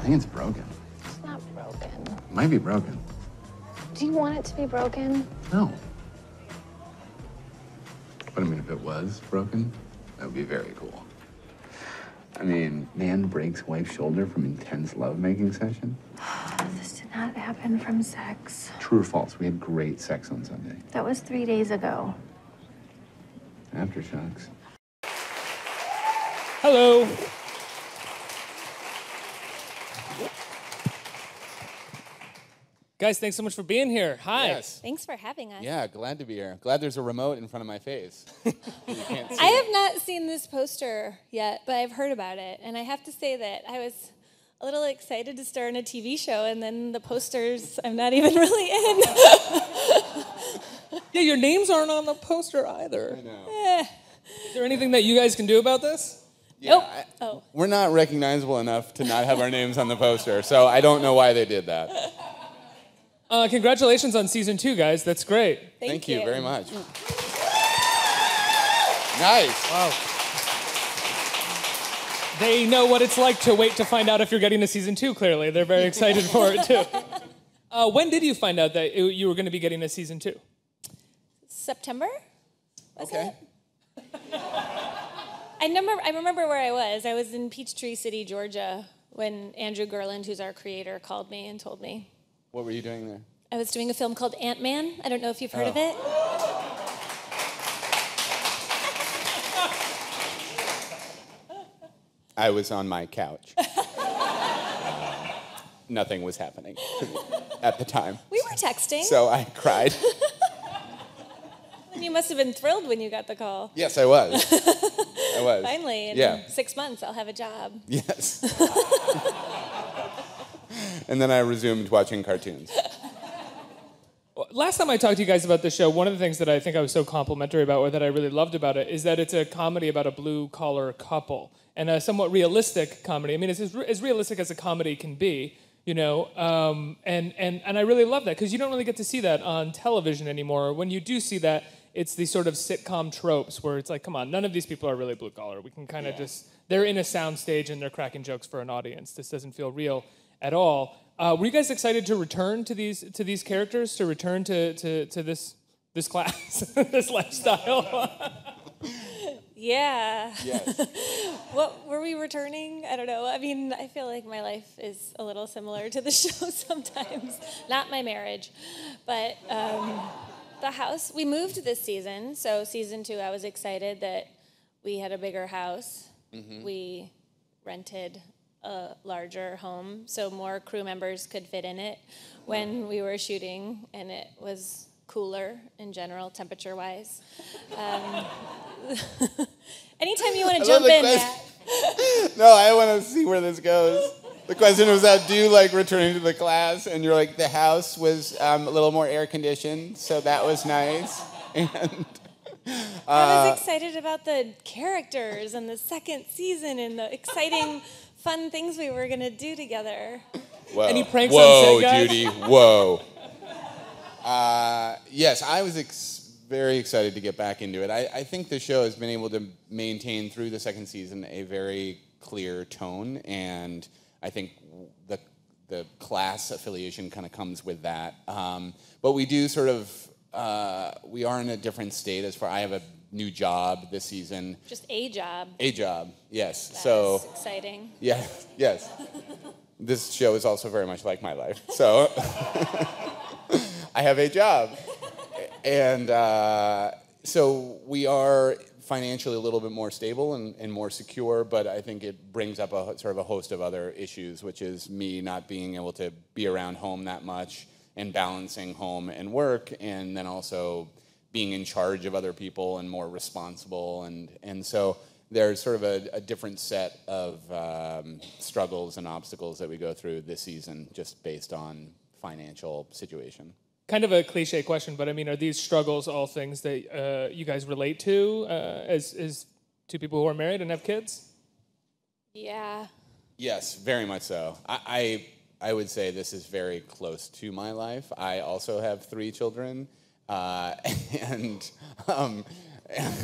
think it's broken. It's not broken. It might be broken. Do you want it to be broken? No. But I mean, if it was broken, that would be very cool. I mean, man breaks wife's shoulder from intense lovemaking session. This did not happen from sex. True or false? We had great sex on Sunday. That was 3 days ago. Aftershocks. Hello. Guys, thanks so much for being here. Hi. Yes. Thanks for having us. Yeah, glad to be here. Glad there's a remote in front of my face. You can't see I it. have not seen this poster yet, but I've heard about it. And I have to say that I was a little excited to star in a TV show, and then the posters I'm not even really in. Yeah, your names aren't on the poster either. I know. Is there anything that you guys can do about this? Yeah, Oh. We're not recognizable enough to not have our names on the poster, so I don't know why they did that. Congratulations on season 2, guys. That's great. Thank you very much. Nice. Wow. They know what it's like to wait to find out if you're getting a season 2, clearly. They're very excited for it, too. When did you find out that you were going to be getting a season 2? September? Was Okay. it? I remember where I was. I was in Peachtree City, Georgia, when Andrew Gerland, who's our creator, called me and told me. What were you doing there? I was doing a film called Ant-Man. I don't know if you've heard of it. I was on my couch. Nothing was happening at the time. We were texting. So I cried. And you must have been thrilled when you got the call. Yes, I was. I was. Finally, in Yeah. 6 months, I'll have a job. Yes. And then I resumed watching cartoons. Last time I talked to you guys about this show, one of the things that I think I was so complimentary about, or that I really loved about it, is that it's a comedy about a blue-collar couple, and a somewhat realistic comedy. I mean, it's as realistic as a comedy can be, you know, and I really love that, because you don't really get to see that on television anymore. When you do see that, it's these sort of sitcom tropes where it's like, come on, none of these people are really blue-collar. We can kind of just, they're in a sound stage and they're cracking jokes for an audience. This doesn't feel real at all. Were you guys excited to return to these characters, to return to this class, this lifestyle? Yeah. Yes. What were we returning? I don't know. I mean, I feel like my life is a little similar to the show sometimes. Not my marriage, but the house. We moved this season, so season 2, I was excited that we had a bigger house. Mm-hmm. We rented a larger home so more crew members could fit in it when we were shooting, and it was cooler in general, temperature-wise. Anytime you want to jump in, Matt. No, I want to see where this goes. The question was that, do you like returning to the class? And you're like, the house was a little more air-conditioned, so that was nice. And I was excited about the characters and the second season and the exciting fun things we were going to do together. Whoa. Any pranks on set, guys? Judy, whoa. Yes, I was very excited to get back into it. I think the show has been able to maintain through the second season a very clear tone, and I think the class affiliation kind of comes with that. But we do sort of, we are in a different state as far, I have a new job this season. Just a job. A job, yes. That's so exciting. Yeah, yes. This show is also very much like my life. So I have a job. And so we are financially a little bit more stable and more secure, but I think it brings up a sort of a host of other issues, which is me not being able to be around home that much and balancing home and work, and then also being in charge of other people and more responsible. And so there's sort of a different set of struggles and obstacles that we go through this season just based on financial situation. Kind of a cliche question, but I mean, are these struggles all things that you guys relate to as two people who are married and have kids? Yeah. Yes, very much so. I would say this is very close to my life. I also have 3 children, and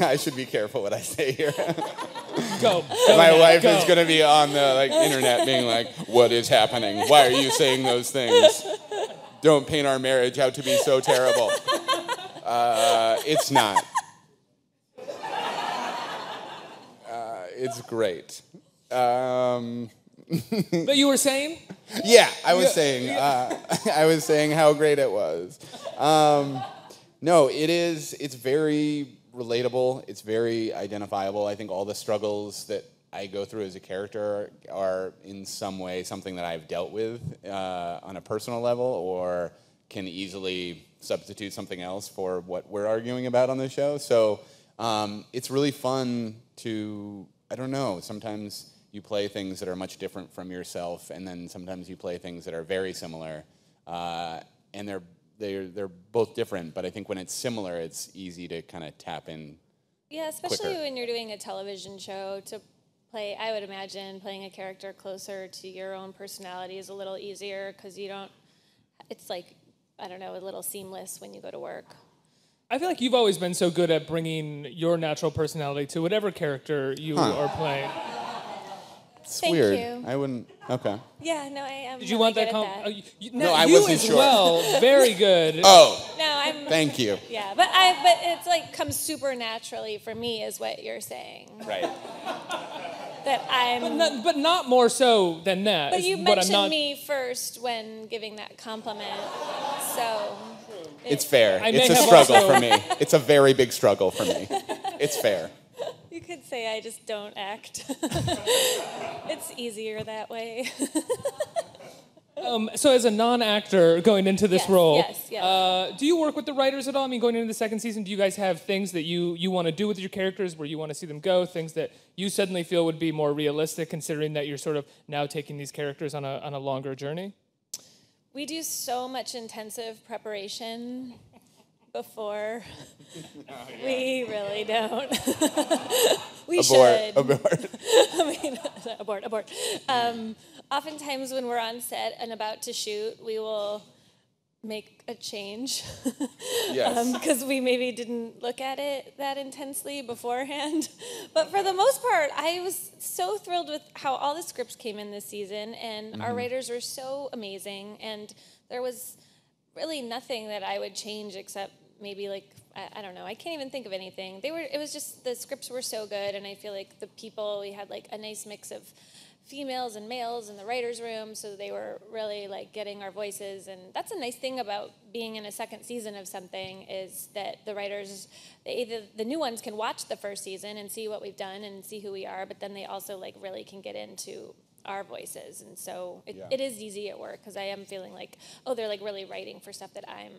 I should be careful what I say here. Go. My Nat, wife go. is going to be on the internet being like, what is happening? Why are you saying those things? Don't paint our marriage out to be so terrible. It's not. It's great. But you were saying? Yeah, I was saying how great it was. No, it's very relatable. It's very identifiable. I think all the struggles that I go through as a character are in some way something that I've dealt with on a personal level, or can easily substitute something else for what we're arguing about on the show. So it's really fun to, I don't know, sometimes you play things that are much different from yourself, and then sometimes you play things that are very similar, and they're both different. But I think when it's similar, it's easy to kind of tap in. Yeah, especially quicker. when you're doing a television show, to play, I would imagine playing a character closer to your own personality is a little easier because you don't, it's like, I don't know, a little seamless when you go to work. I feel like you've always been so good at bringing your natural personality to whatever character you are playing. It's Thank weird. you. I wouldn't, okay. Yeah, no, I am. Did you really want good that? at that. No, I you wasn't as sure. well. Very good. Oh, No, I'm. thank you. Yeah, but it's like comes super naturally for me, is what you're saying. Right. That I'm. But not more so than that. But you But I'm mentioned not- me first when giving that compliment, so. It's fair. I may It's a have struggle also- for me. It's a very big struggle for me. It's fair. You could say I just don't act. It's easier that way. So as a non-actor going into this role, yes. Do you work with the writers at all? I mean, going into the second season, do you guys have things that you want to do with your characters, where you want to see them go, things that you suddenly feel would be more realistic, considering that you're sort of now taking these characters on a longer journey? We do so much intensive preparation before. We really don't. We should. Abort. I mean, abort. Oftentimes when we're on set and about to shoot, we will make a change. Yes. Because we maybe didn't look at it that intensely beforehand. But for the most part, I was so thrilled with how all the scripts came in this season, and our writers were so amazing, and there was really nothing that I would change except maybe like, I don't know, I can't even think of anything. It was just, the scripts were so good, and I feel like the people, we had like a nice mix of females and males in the writer's room, so they were really like getting our voices. And that's a nice thing about being in a second season of something, is that the writers, the new ones can watch the first season and see what we've done and see who we are, but then they also like really can get into our voices. And so it is easy at work, because I am feeling like, oh, they're like really writing for stuff that I'm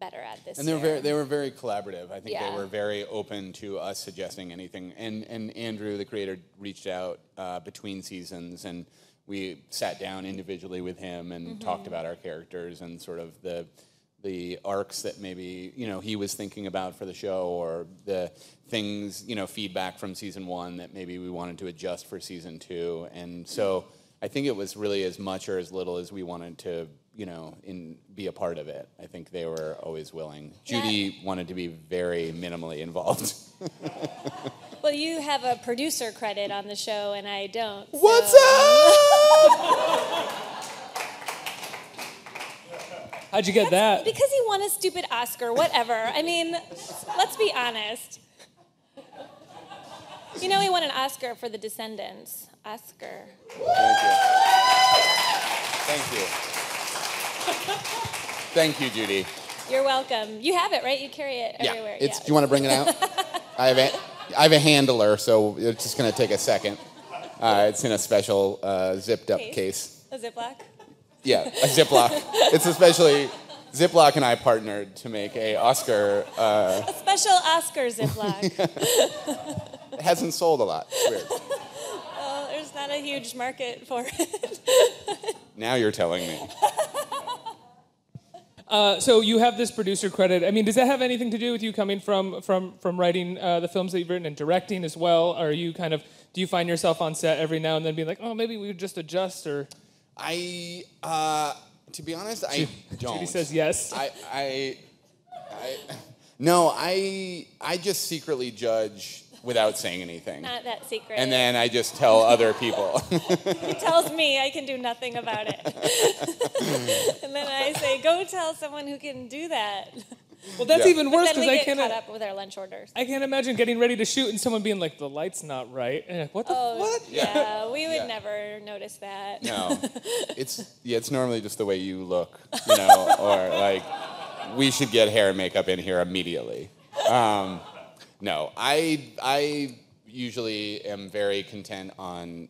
better at this And year. they were very collaborative. I think Yeah. they were very open to us suggesting anything. And Andrew, the creator, reached out between seasons, and we sat down individually with him and talked about our characters and sort of the arcs that maybe he was thinking about for the show, or the things, feedback from season 1 that maybe we wanted to adjust for season 2. And so I think it was really as much or as little as we wanted to be a part of it. I think they were always willing. Judy wanted to be very minimally involved. Well, you have a producer credit on the show, and I don't. What's up? How'd you get that? Because he won a stupid Oscar, whatever. I mean, let's be honest. He won an Oscar for The Descendants. Oscar. Thank you. Thank you, Judy. You're welcome. You have it, right? You carry it everywhere. Do you want to bring it out? I have a handler, so it's just going to take a second. It's in a special zipped up case. A Ziploc? Yeah, a Ziploc. It's especially, Ziploc and I partnered to make a Oscar. A special Oscar Ziploc. It hasn't sold a lot. It's weird. Well, there's not a huge market for it. Now you're telling me. So you have this producer credit. I mean, does that have anything to do with you coming from writing the films that you've written and directing as well? Are you do you find yourself on set every now and then being like, oh, maybe we would just adjust, or? To be honest, I don't. Judy says yes. No, I just secretly judge without saying anything. Not that secret. And then I just tell other people. He tells me I can do nothing about it. And then I say, go tell someone who can do that. Well, that's even worse Then because we I get can't. caught up with our lunch orders. I can't imagine getting ready to shoot and someone being like, "The light's not right." And you're like, what the what? Yeah, we would Yeah. never notice that. No, it's normally just the way you look, you know, or like we should get hair and makeup in here immediately. No, I usually am very content on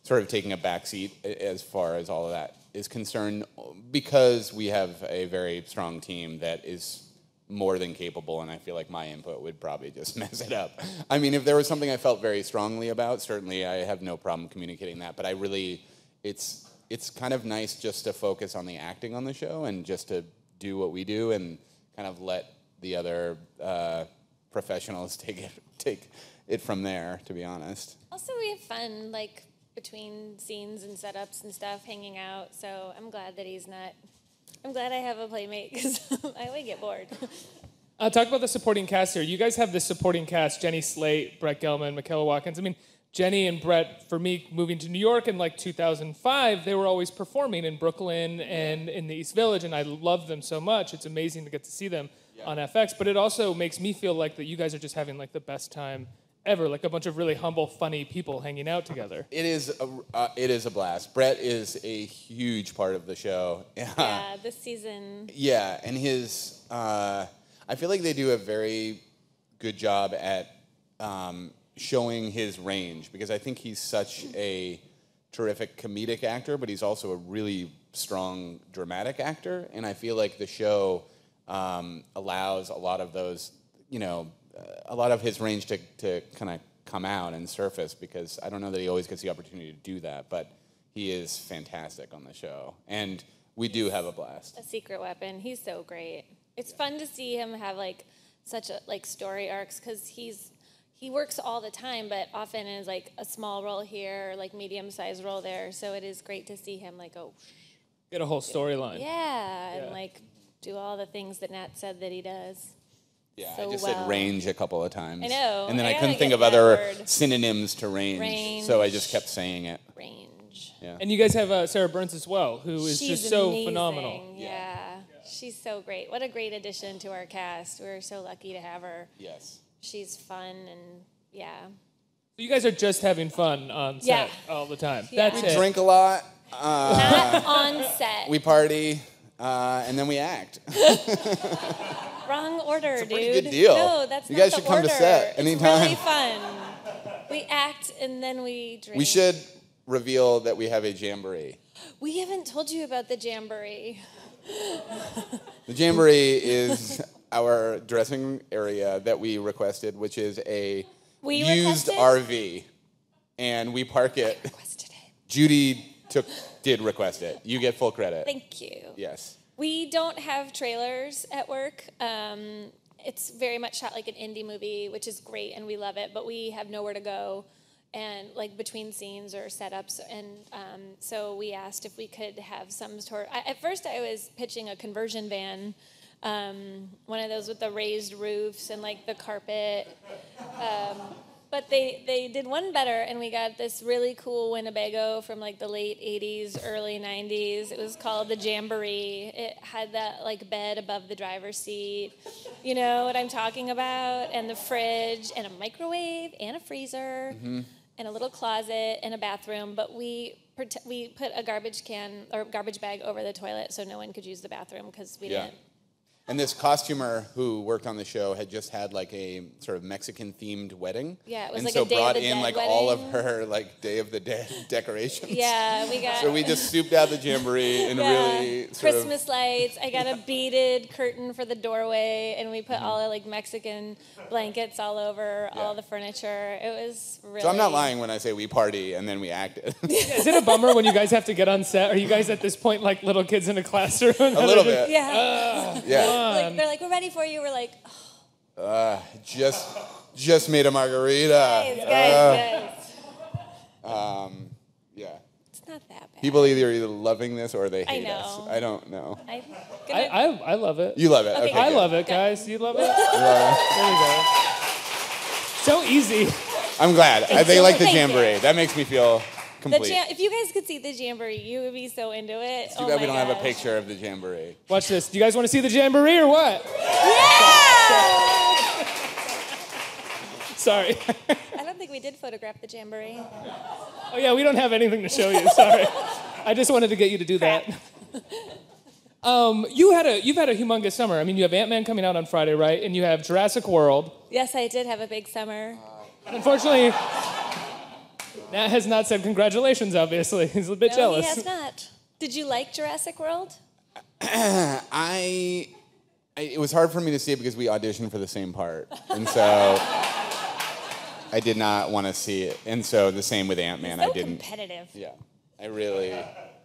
sort of taking a backseat as far as all of that is concerned, because we have a very strong team that is more than capable, and I feel like my input would probably just mess it up. I mean, if there was something I felt very strongly about, certainly I have no problem communicating that, but I really, it's kind of nice just to focus on the acting on the show and just to do what we do and kind of let the other professionals take it from there, to be honest. Also, we have fun, like, between scenes and setups and stuff, hanging out, so I'm glad that he's not... I'm glad I have a playmate, because I would get bored. Talk about the supporting cast here. You guys have this supporting cast: Jenny Slate, Brett Gelman, Michaela Watkins. I mean, Jenny and Brett, for me, moving to New York in like 2005, they were always performing in Brooklyn and in the East Village, and I love them so much. It's amazing to get to see them on FX, but it also makes me feel like that you guys are just having like the best time ever, like a bunch of really humble, funny people hanging out together. It is a blast. Brett is a huge part of the show. Yeah, this season. Yeah, and his, I feel like they do a very good job at showing his range, because I think he's such a terrific comedic actor, but he's also a really strong dramatic actor, and I feel like the show allows a lot of those, you know, a lot of his range to kind of come out and surface, because I don't know that he always gets the opportunity to do that, but he is fantastic on the show, and we do have a blast. A secret weapon. He's so great. It's fun to see him have like such a like story arcs, because he works all the time, but often is like a small role here, like medium-sized role there. So it is great to see him like Get a whole storyline. yeah, and like do all the things that Nat said that he does. Yeah, So I just well. said range a couple of times. I know. And then I I couldn't gotta think get of that other word. synonyms to range, so I just kept saying it. Range. Yeah. And you guys have Sarah Burns as well, who is She's just so amazing. phenomenal. Yeah. She's so great. What a great addition to our cast. We're so lucky to have her. Yes. She's fun and yeah. So you guys are just having fun on set all the time. Yeah. That's We it. drink a lot, Not on set. we party, and then we act. Wrong order, It's a dude. pretty good deal. No, that's You not guys the should come to order. set It's anytime. really fun. We act and then we drink. We should reveal that we have a jamboree. We haven't told you about the jamboree. The jamboree is our dressing area that we requested, which is a We used requested? RV, and we park it. Requested it. Judy did request it. You get full credit. Thank you. Yes. We don't have trailers at work. It's very much shot like an indie movie, which is great, and we love it, but we have nowhere to go, and like between scenes or setups, and so we asked if we could have some sort. At first, I was pitching a conversion van, one of those with the raised roofs and like the carpet. But they did one better, and we got this really cool Winnebago from like the late 80s, early 90s. It was called the Jamboree. It had that like bed above the driver's seat. You know what I'm talking about? And the fridge, and a microwave, and a freezer, and a little closet, and a bathroom. But we put a garbage can or garbage bag over the toilet so no one could use the bathroom because we didn't. And this costumer who worked on the show had just had like a sort of Mexican themed wedding. Yeah, it was and like so a Day of brought the in Dead like all of wedding. her like Day of the Dead decorations. Yeah, we got. So we just scooped out the jamboree and really sort Christmas lights. I got a beaded curtain for the doorway, and we put all the like Mexican blankets all over all the furniture. It was really. So I'm not lying when I say we party and then we acted. Is it a bummer when you guys have to get on set? Are you guys at this point like little kids in a classroom? A little bit. Yeah. Yeah. Like, they're like, we're ready for you. We're like, Just made a margarita. guys. Yeah. It's not that bad. People either loving this or they hate us. know. I don't know. I love it. You love it. Okay, I good. love it, guys. You love it? You love it? There we go. So easy. I'm glad. They you. like the Thank you. jamboree. That makes me feel complete. If you guys could see the jamboree, you would be so into it. It's too bad we don't have a picture of the jamboree. Watch this. Do you guys want to see the jamboree or what? Yeah! Sorry. I don't think we did photograph the jamboree. Oh yeah, we don't have anything to show you. Sorry. I just wanted to get you to do that. You've had a humongous summer. I mean, you have Ant-Man coming out on Friday, right? And you have Jurassic World. Yes, I did have a big summer. Unfortunately, Nat has not said congratulations, obviously. He's a bit jealous. He has not. Did you like Jurassic World? It was hard for me to see it because we auditioned for the same part. And so I did not want to see it. And so the same with Ant-Man. So I didn't. competitive. Yeah.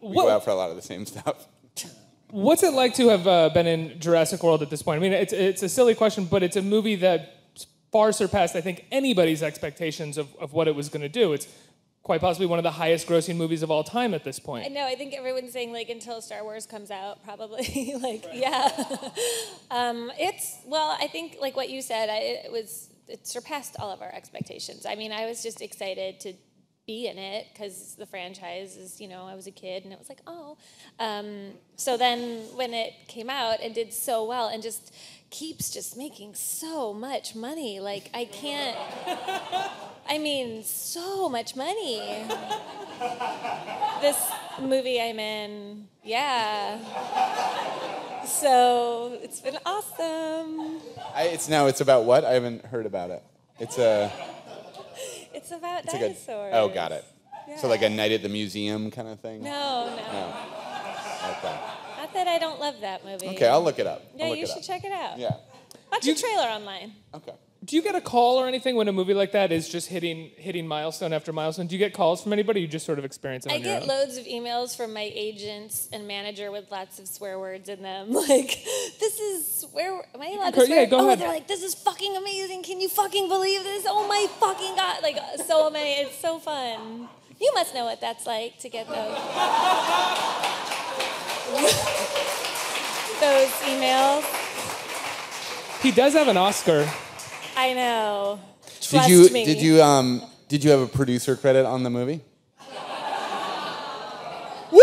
We go out for a lot of the same stuff. What's it like to have been in Jurassic World at this point? I mean, it's a silly question, but it's a movie that far surpassed, I think, anybody's expectations of what it was going to do. It's quite possibly one of the highest grossing movies of all time at this point. I know. I think everyone's saying, like, until Star Wars comes out, probably. Like, yeah. I think, like what you said, it surpassed all of our expectations. I mean, I was just excited to be in it because the franchise is, I was a kid and it was like, oh. So then when it came out and did so well and just keeps just making so much money, like I can't, so much money. This movie I'm in, yeah. So it's been awesome. It's about what? I haven't heard about it. It's about dinosaurs. Oh, got it. Yeah. So like a night at the museum kind of thing? No. Okay. Not that I don't love that movie. Okay, I'll look it up. Yeah, you should check it out. Yeah. Watch a trailer online. Okay. Do you get a call or anything when a movie like that is just hitting milestone after milestone? Do you get calls from anybody? Or you just sort of experience it on your own? I get loads of emails from my agents and manager with lots of swear words in them. Like, this is swear. Am I allowed to swear? Yeah, go ahead. They're like, this is fucking amazing. Can you fucking believe this? Oh my fucking God. Like, so many. It's so fun. You must know what that's like to get those. Those emails. He does have an Oscar. I know. Trust me. Did you have a producer credit on the movie? Woo!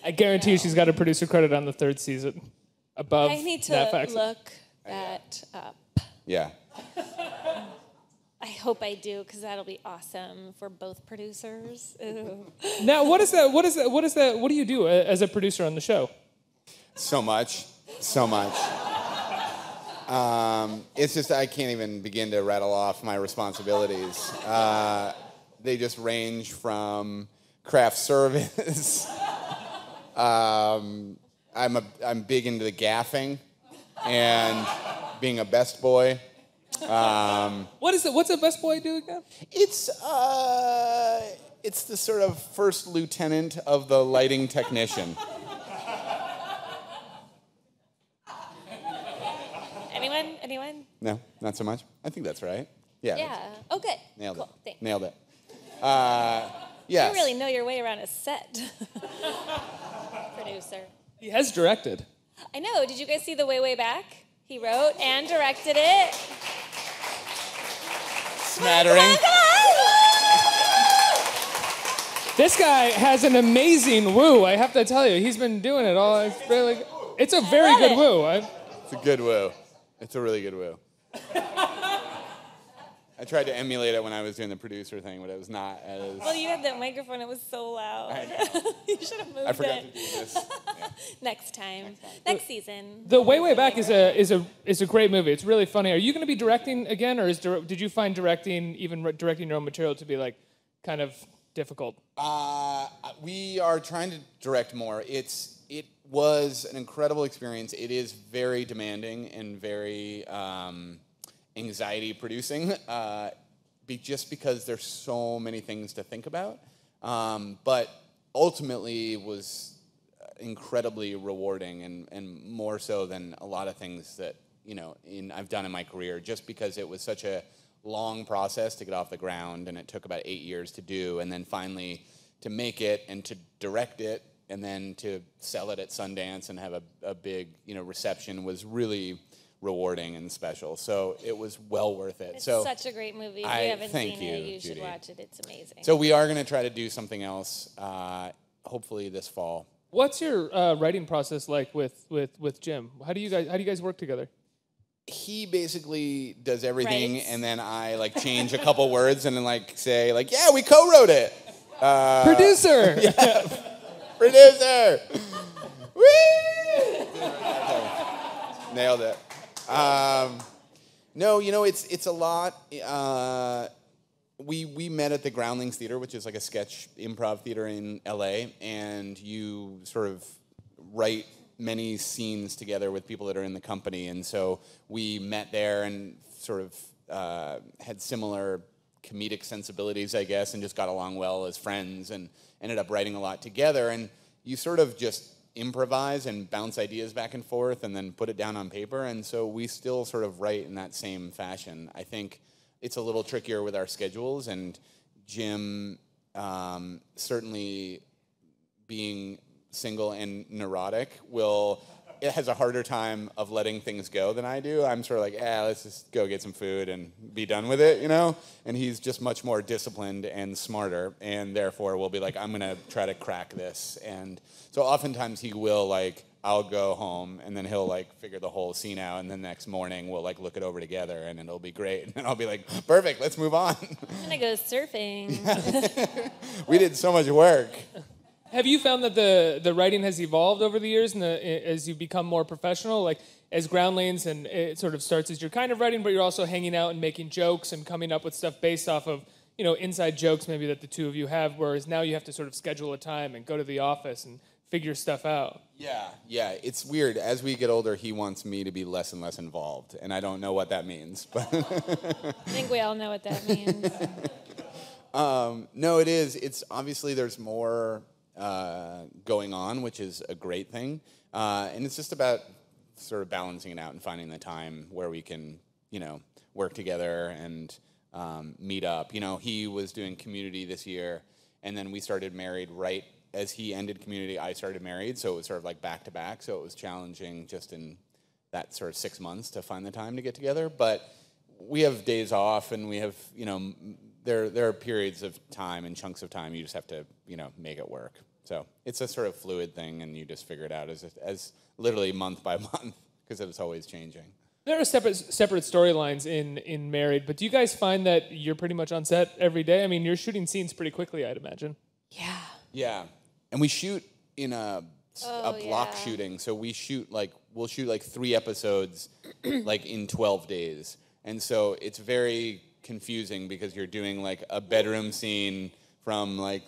I guarantee you she's got a producer credit on the third season. Above I need Nat to Faxon. look that up. Yeah. I hope I do, because that'll be awesome for both producers. Ooh. Now, what is that? What do you do as a producer on the show? So much. It's just I can't even begin to rattle off my responsibilities. They just range from craft service. I'm big into the gaffing and being a best boy. What's a best boy do again? It's the sort of first lieutenant of the lighting technician. Anyone? No, not so much. I think that's right. Yeah. Yeah. Oh, good. Nailed cool. it. Thanks. Nailed it. Yes. You really know your way around a set. Producer. He has directed. I know. Did you guys see The Way, Way Back? He wrote and directed it. Smattering. This guy has an amazing woo. I have to tell you, he's been doing it all. It's a very love good it. woo. It's a good woo. It's a really good woo. I tried to emulate it when I was doing the producer thing, but it was not as... Well, you had that microphone. It was so loud. You should have moved I forgot it. to do this. Yeah. Next time. Next season. The Way, Way Back is a great movie. It's really funny. Are you going to be directing again, or did you find directing your own material to be like kind of difficult? We are trying to direct more. It was an incredible experience. It is very demanding and very anxiety producing, just because there's so many things to think about. But ultimately was incredibly rewarding and more so than a lot of things that I've done in my career, just because it was such a long process to get off the ground, and it took about 8 years to do, and then finally to make it and to direct it and then to sell it at Sundance and have a big, reception was really rewarding and special. So it was well worth it. It's so such a great movie. If you haven't seen it, you should watch it. It's amazing. So we are going to try to do something else, hopefully this fall. What's your writing process like with Jim? How do you guys work together? He basically does everything, Writes. and then I change a couple words and then say yeah, we co-wrote it. Producer. Yeah. Producer. Woo! Nailed it. No, it's a lot. We met at the Groundlings Theater, which is like a sketch improv theater in LA, and you sort of write many scenes together with people that are in the company, and so we met there and sort of had similar comedic sensibilities, I guess, and just got along well as friends and ended up writing a lot together. And you sort of just improvise and bounce ideas back and forth and then put it down on paper, and so we still sort of write in that same fashion. I think it's a little trickier with our schedules, and Jim certainly being single and neurotic it has a harder time of letting things go than I do. I'm sort of like, let's just go get some food and be done with it, And he's just much more disciplined and smarter, and therefore will be like, I'm gonna try to crack this. And so oftentimes he will I'll go home, and then he'll figure the whole scene out, and then the next morning we'll look it over together, and it'll be great. And I'll be like, perfect, let's move on. I'm gonna go surfing. We did so much work. Have you found that the writing has evolved over the years, and as you become more professional, as Groundlings, and it sort of starts as you're kind of writing, but you're also hanging out and making jokes and coming up with stuff based off of inside jokes maybe that the two of you have, whereas now you have to sort of schedule a time and go to the office and figure stuff out. Yeah, it's weird. As we get older, he wants me to be less and less involved, and I don't know what that means. But I think we all know what that means. No, it is. It's obviously there's more going on, which is a great thing. And it's just about sort of balancing it out and finding the time where we can, work together and meet up. He was doing Community this year, and then we started Married right as he ended Community. I started Married, so it was sort of back to back. So it was challenging just in that sort of 6 months to find the time to get together. But we have days off, and we have, there are periods of time and chunks of time you just have to, make it work. So it's a sort of fluid thing, and you just figure it out as literally month by month, because it's always changing. There are separate storylines in Married, but do you guys find that you're pretty much on set every day? I mean, you're shooting scenes pretty quickly, I'd imagine. Yeah. And we shoot in a block shooting, so we'll shoot 3 episodes in 12 days. And so it's very confusing because you're doing a bedroom scene from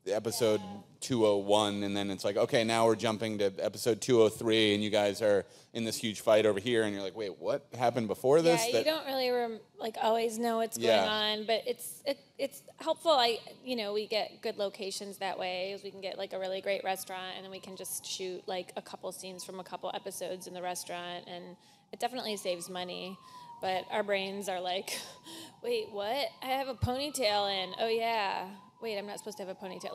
episode 201, and then it's okay, now we're jumping to episode 203, and you guys are in this huge fight over here, and you're like, wait, what happened before this? Yeah, you don't really always know what's going on, but it's helpful. We get good locations that way. We can get a really great restaurant, and then we can just shoot a couple scenes from a couple episodes in the restaurant, and it definitely saves money. But our brains are wait, what? I have a ponytail in. Oh yeah. Wait, I'm not supposed to have a ponytail.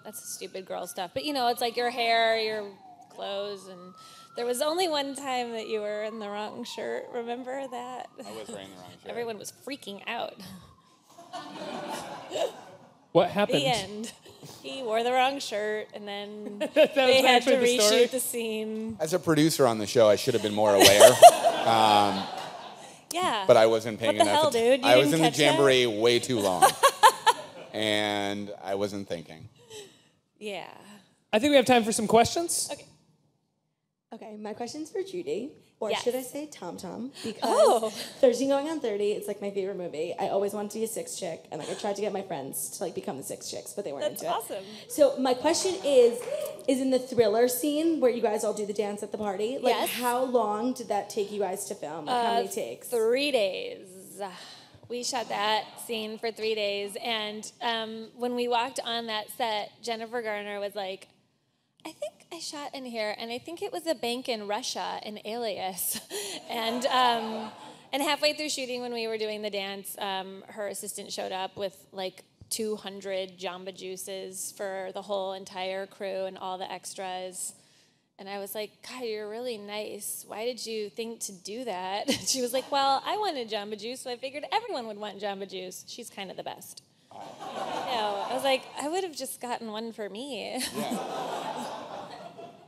That's stupid girl stuff. But it's your hair, your clothes, and there was only one time that you were in the wrong shirt. Remember that? I was wearing the wrong shirt. Everyone was freaking out. What happened? The end. He wore the wrong shirt, and then that they had to the story? reshoot the scene. As a producer on the show, I should have been more aware. Yeah. But I wasn't paying what the enough hell, dude? You I was didn't in the catch that? jamboree way too long. And I wasn't thinking. Yeah. I think we have time for some questions. Okay, my question's for Judy. Or Yes. should I say Tom Tom? Because 13 Going on 30, it's my favorite movie. I always wanted to be a 6 chick, and I tried to get my friends to become the 6 chicks, but they weren't That's into awesome. it. So my question is in the thriller scene where you guys all do the dance at the party, Yes. how long did that take you guys to film? How many takes? 3 days. We shot that scene for 3 days, and when we walked on that set, Jennifer Garner was like, I think I shot in here, and I think it was a bank in Russia, an alias. And And halfway through shooting, when we were doing the dance, her assistant showed up with like 200 Jamba Juices for the whole entire crew and all the extras. And I was like, God, you're really nice. Why did you think to do that? She was like, well, I wanted Jamba Juice, so I figured everyone would want Jamba Juice. She's kind of the best. I was like, I would have just gotten one for me.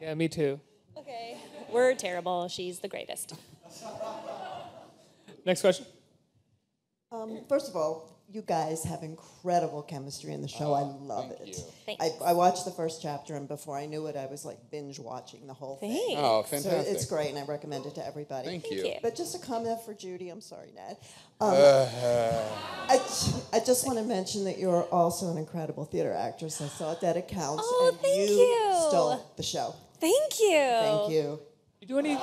Yeah, me too. Okay. We're terrible. She's the greatest. Next question. First of all, you guys have incredible chemistry in the show. I love it. Thanks. I watched the first chapter, and before I knew it, I was like binge watching the whole thing. Thanks. Oh, So fantastic. it's great, and I recommend it to everybody. Thank you. you. But just a comment for Judy. I'm sorry, Nat. I just want to mention that you're also an incredible theater actress. I saw Dead Accounts, Oh, and thank you you. stole the show. Thank you. Thank you. You do any?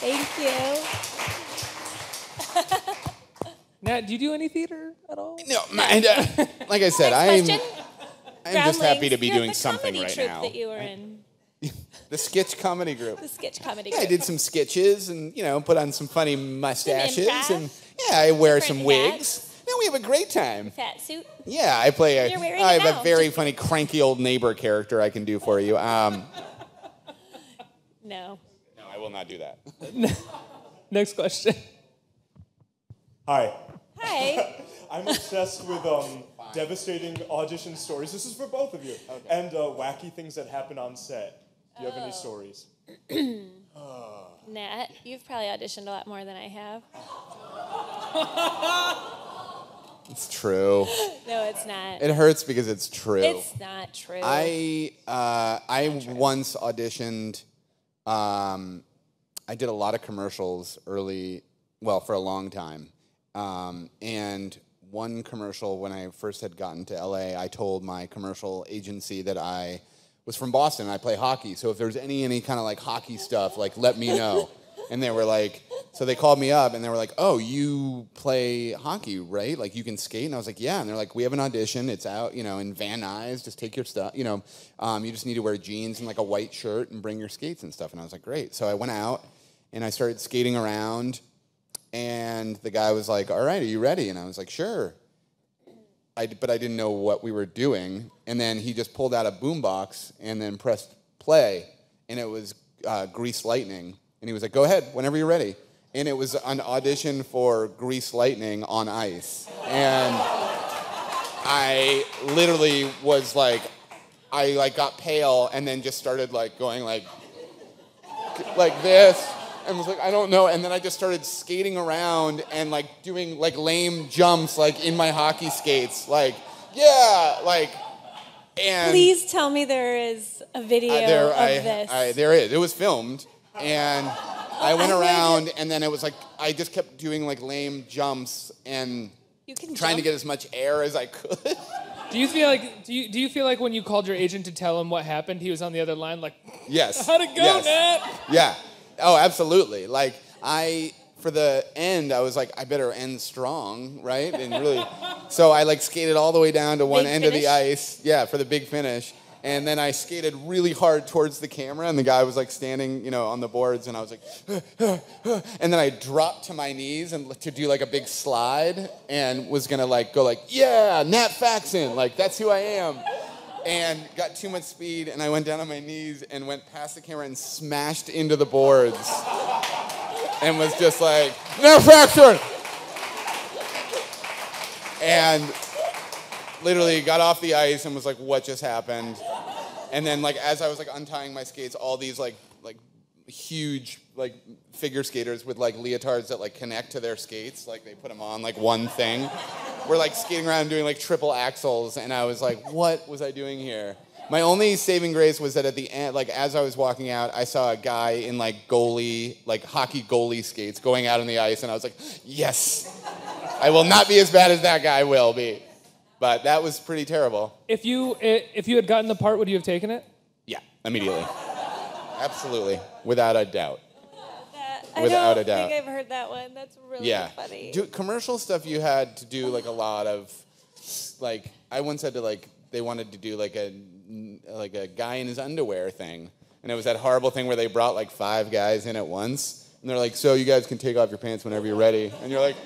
Thank you. Nat, do you do any theater at all? No, like I said, Next question. I'm just happy to be You're doing the something comedy right troupe now. that you were in. The sketch comedy group. The sketch comedy Yeah, I group. did some sketches and, put on some funny mustaches. improv. And, I wear some Different wigs. No, we have a great time. Fat suit. Yeah, I play You're wearing I it have now. a very funny, cranky old neighbor character I can do for you. No. No, I will not do that. Next question. Hi. Hi. I'm obsessed with devastating audition stories. This is for both of you. Okay. And wacky things that happen on set. Do you have any stories? Nat, you've probably auditioned a lot more than I have. It's true. No, it's not. It hurts because it's true. It's not true. I once auditioned. I did a lot of commercials for a long time. And one commercial, when I first had gotten to LA, I told my commercial agency that I was from Boston and I play hockey. So if there's any kind of like hockey stuff, like let me know. And they were like, so they called me up and they were like, oh, you play hockey, right? Like you can skate? And I was like, yeah. And they're like, we have an audition. It's out, in Van Nuys. Just take your stuff, you just need to wear jeans and like a white shirt and bring your skates and stuff. And I was like, great. So I went out and I started skating around. And the guy was like, all right, are you ready? And I was like, sure. But I didn't know what we were doing. And then he just pulled out a boombox and then pressed play. And it was Grease Lightning. And he was like, go ahead, whenever you're ready. And it was an audition for Grease Lightning on ice. And I literally was like, I got pale and then just started like going like this. And was like, I don't know. And then I just started skating around and like doing like lame jumps like in my hockey skates. Like, yeah, like, and Please tell me there is a video of this. there is. It was filmed. And I went around and then it was like, I just kept doing like lame jumps and trying to get as much air as I could. Do you feel like do you feel like when you called your agent to tell him what happened, he was on the other line like, yes. How'd it go, Nat? Yeah. Oh, absolutely. Like for the end, I was like, I better end strong, right? And really, so I like skated all the way down to one end of the ice. Yeah, for the big finish. And then I skated really hard towards the camera, and the guy was like standing, on the boards, and I was like, and then I dropped to my knees and to do like a big slide, and was gonna like go like, yeah, Nat Faxon, like that's who I am. And got too much speed, and I went down on my knees and went past the camera and smashed into the boards, and was just like, Nat Faxon! And literally got off the ice and was like, what just happened? And then like as I was like untying my skates, all these like huge like figure skaters with like leotards that like connect to their skates, like they put them on like one thing. We're like skating around doing like triple axles, and I was like, what was I doing here? My only saving grace was that at the end, like as I was walking out, I saw a guy in like hockey goalie skates going out on the ice, and I was like, yes, I will not be as bad as that guy will be. But that was pretty terrible. If you had gotten the part, would you have taken it? Yeah, immediately. Absolutely, without a doubt. Without a doubt. I think I've heard that one. That's really funny. Commercial stuff you had to do like a lot of, like I once had to like they wanted to do like a guy in his underwear thing, And it was that horrible thing where they brought like 5 guys in at once. And they're like, so you guys can take off your pants whenever you're ready. And you're like...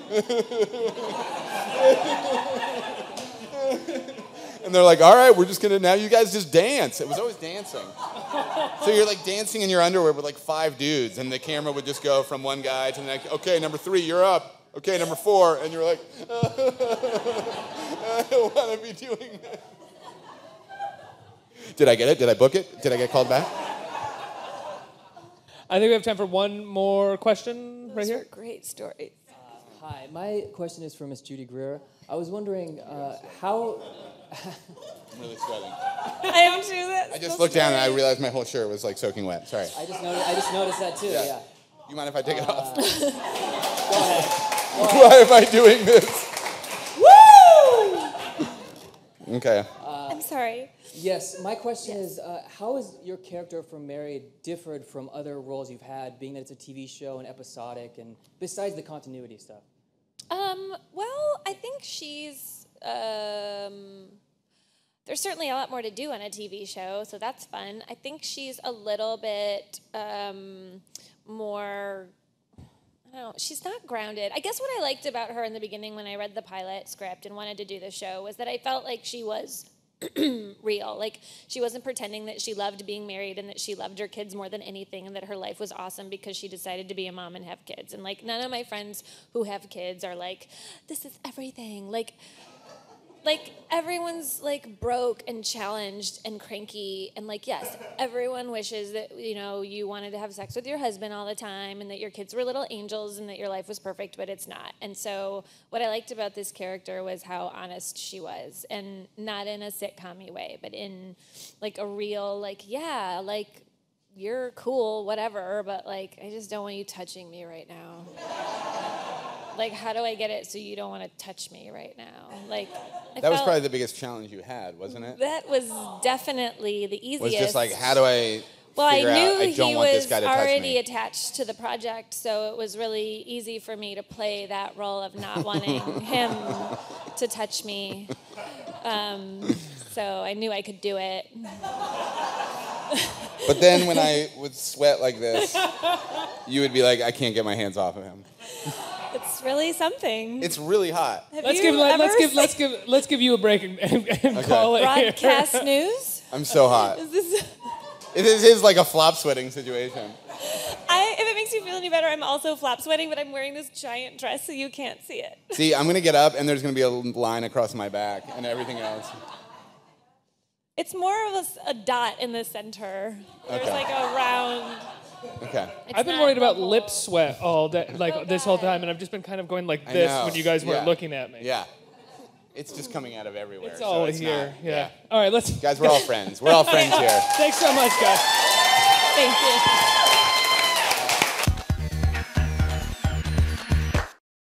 And they're like, all right, we're just gonna, now you guys just dance. It was always dancing. So you're like dancing in your underwear with like 5 dudes, and the camera would just go from one guy to the next, okay, number 3, you're up. Okay, number 4, and you're like, I don't wanna be doing this. Did I get it? Did I book it? Did I get called back? I think we have time for one more question right here. Great stories. Hi, my question is for Miss Judy Greer. I was wondering how... I'm really sweating. I am too. I just looked down and I realized my whole shirt was like soaking wet. Sorry. I just noticed that too, yeah. You mind if I take it off? Go ahead. Why am I doing this? Woo! Okay. I'm sorry. Yes, my question is, how is your character from Married differed from other roles you've had, being that it's a TV show and episodic, and besides the continuity stuff? Well, I think she's... there's certainly a lot more to do on a TV show, so that's fun. I think she's a little bit more... I don't know, she's not grounded. I guess what I liked about her in the beginning when I read the pilot script and wanted to do the show was that I felt like she was real. Like, she wasn't pretending that she loved being married and that she loved her kids more than anything and that her life was awesome because she decided to be a mom and have kids. And, like, none of my friends who have kids are like, this is everything. Like everyone's like broke and challenged and cranky, and like, yes, everyone wishes that, you know, you wanted to have sex with your husband all the time and that your kids were little angels and that your life was perfect, but it's not. And so what I liked about this character was how honest she was, and not in a sitcom-y way, but in like a real, like, yeah, like, you're cool, whatever, but like, I just don't want you touching me right now. Like, how do I get it so you don't want to touch me right now? Like, that was probably the biggest challenge you had, wasn't it? That was definitely the easiest. Was just like, how do I Well, I figure out knew I don't he want this was guy to touch already me? attached to the project, so it was really easy for me to play that role of not wanting him to touch me. So I knew I could do it. But then when I would sweat like this, you would be like, I can't get my hands off of him. It's really something. It's really hot. Let's give you a break and call it here. Broadcast news? I'm so hot. It is like a flop sweating situation. If it makes you feel any better, I'm also flop sweating, but I'm wearing this giant dress so you can't see it. See, I'm going to get up and there's going to be a line across my back and everything else. It's more of a dot in the center. There's Okay. like a round... Okay. I've been worried about lip sweat all day, like this whole time, and I've just been kind of going like this when you guys weren't looking at me. Yeah. It's just coming out of everywhere. It's all it's here. not- Yeah. All right, let's... Guys, we're all friends. We're all friends here. Thanks so much, guys. Thank you.